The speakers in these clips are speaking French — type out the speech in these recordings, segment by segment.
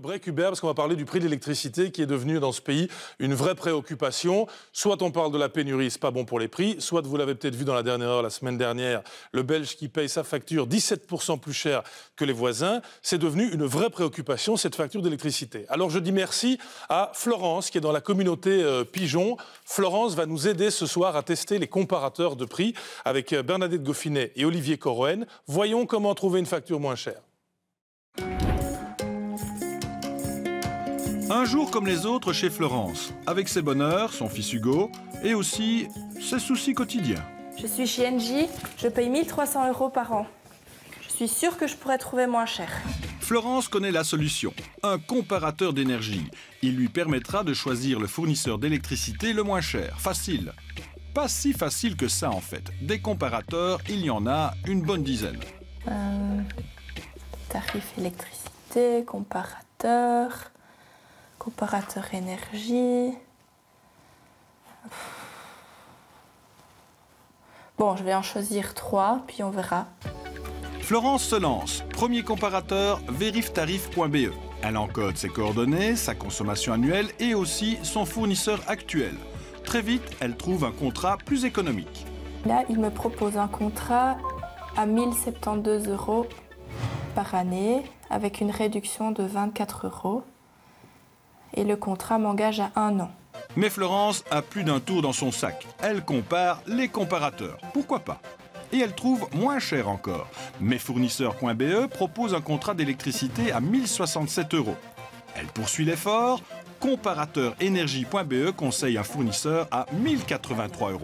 Break Hubert, parce qu'on va parler du prix de l'électricité qui est devenu dans ce pays une vraie préoccupation. Soit on parle de la pénurie, c'est pas bon pour les prix, soit vous l'avez peut-être vu dans la dernière heure, la semaine dernière, le Belge qui paye sa facture 17% plus cher que les voisins. C'est devenu une vraie préoccupation, cette facture d'électricité. Alors je dis merci à Florence qui est dans la communauté Pigeon. Florence va nous aider ce soir à tester les comparateurs de prix avec Bernadette Goffinet et Olivier Corroen. Voyons comment trouver une facture moins chère. Un jour comme les autres chez Florence, avec ses bonheurs, son fils Hugo, et aussi ses soucis quotidiens. Je suis chez Engie, je paye 1 300 € par an. Je suis sûre que je pourrais trouver moins cher. Florence connaît la solution, un comparateur d'énergie. Il lui permettra de choisir le fournisseur d'électricité le moins cher. Facile. Pas si facile que ça en fait. Des comparateurs, il y en a une bonne dizaine. Tarif électricité, comparateur énergie. Bon, je vais en choisir 3, puis on verra. Florence se lance. Premier comparateur, veriftarif.be. Elle encode ses coordonnées, sa consommation annuelle et aussi son fournisseur actuel. Très vite, elle trouve un contrat plus économique. Là, il me propose un contrat à 1 072 € par année, avec une réduction de 24 €. Et le contrat m'engage à 1 an. Mais Florence a plus d'un tour dans son sac. Elle compare les comparateurs. Pourquoi pas? Et elle trouve moins cher encore. Mesfournisseurs.be propose un contrat d'électricité à 1 067 €. Elle poursuit l'effort. Comparateurenergie.be conseille un fournisseur à 1 083 €.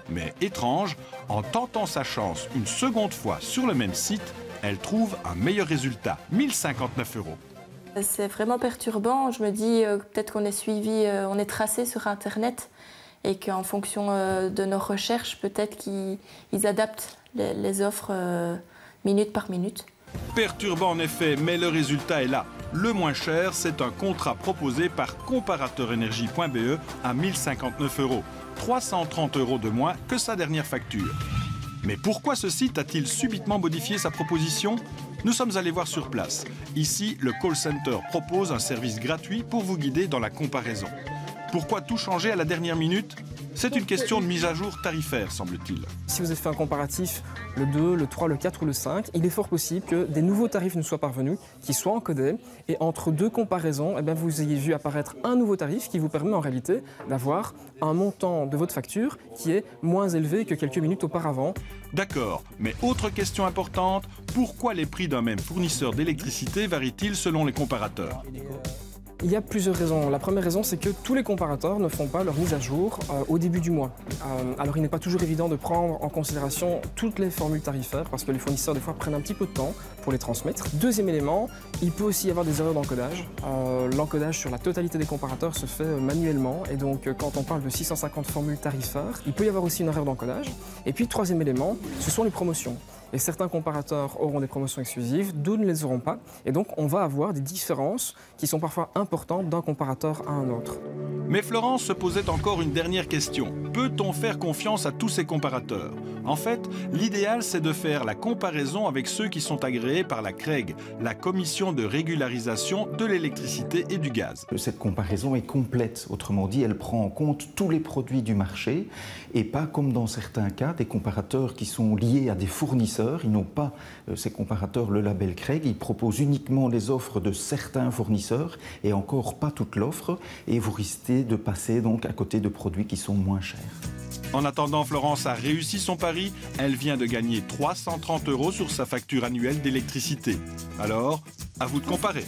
Mais étrange, en tentant sa chance une seconde fois sur le même site, elle trouve un meilleur résultat, 1 059 €. C'est vraiment perturbant. Je me dis peut-être qu'on est suivi, on est tracé sur Internet et qu'en fonction de nos recherches, peut-être qu'ils adaptent les offres minute par minute. Perturbant en effet, mais le résultat est là. Le moins cher, c'est un contrat proposé par comparateurenergie.be à 1 059 €. 330 € de moins que sa dernière facture. Mais pourquoi ce site a-t-il subitement modifié sa proposition? Nous sommes allés voir sur place. Ici, le call center propose un service gratuit pour vous guider dans la comparaison. Pourquoi tout changer à la dernière minute? C'est une question de mise à jour tarifaire, semble-t-il. Si vous avez fait un comparatif, le 2, le 3, le 4 ou le 5, il est fort possible que des nouveaux tarifs nous soient parvenus, qui soient encodés, et entre deux comparaisons, vous ayez vu apparaître un nouveau tarif qui vous permet en réalité d'avoir un montant de votre facture qui est moins élevé que quelques minutes auparavant. D'accord, mais autre question importante, pourquoi les prix d'un même fournisseur d'électricité varient-ils selon les comparateurs? Il y a plusieurs raisons. La première raison, c'est que tous les comparateurs ne font pas leur mise à jour au début du mois. Alors il n'est pas toujours évident de prendre en considération toutes les formules tarifaires parce que les fournisseurs des fois prennent un petit peu de temps pour les transmettre. Deuxième élément, il peut aussi y avoir des erreurs d'encodage. L'encodage sur la totalité des comparateurs se fait manuellement et donc quand on parle de 650 formules tarifaires, il peut y avoir aussi une erreur d'encodage. Et puis troisième élément, ce sont les promotions. Et certains comparateurs auront des promotions exclusives, d'autres ne les auront pas. Et donc, on va avoir des différences qui sont parfois importantes d'un comparateur à un autre. Mais Florence se posait encore une dernière question. Peut-on faire confiance à tous ces comparateurs? En fait, l'idéal, c'est de faire la comparaison avec ceux qui sont agréés par la CREG, la Commission de régularisation de l'électricité et du gaz. Cette comparaison est complète. Autrement dit, elle prend en compte tous les produits du marché et pas comme dans certains cas, des comparateurs qui sont liés à des fournisseurs. Ils n'ont pas, ces comparateurs, le label CREG. Ils proposent uniquement les offres de certains fournisseurs et encore pas toute l'offre. Et vous risquez de passer donc à côté de produits qui sont moins chers. En attendant, Florence a réussi son pari. Elle vient de gagner 330 € sur sa facture annuelle d'électricité. Alors, à vous de comparer.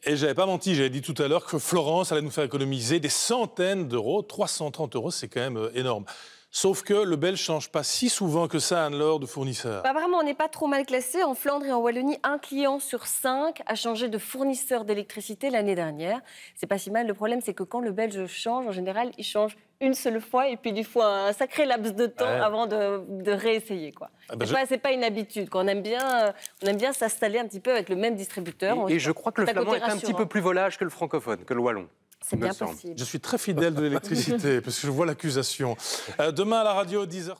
Et j'avais pas menti, j'avais dit tout à l'heure que Florence allait nous faire économiser des centaines d'euros. 330 €, c'est quand même énorme. Sauf que le Belge ne change pas si souvent que ça, Anne-Laure, de fournisseur. Vraiment, on n'est pas trop mal classé. En Flandre et en Wallonie, un client sur 5 a changé de fournisseur d'électricité l'année dernière. C'est pas si mal. Le problème, c'est que quand le Belge change, en général, il change une seule fois et puis du coup un sacré laps de temps avant de réessayer, quoi. C'est pas une habitude. On aime bien s'installer un petit peu avec le même distributeur. Et je crois que le flamand est un petit peu plus volage que le francophone, que le wallon. C'est bien possible. Je suis très fidèle de l'électricité, parce que je vois l'accusation. Demain à la radio, 10h30.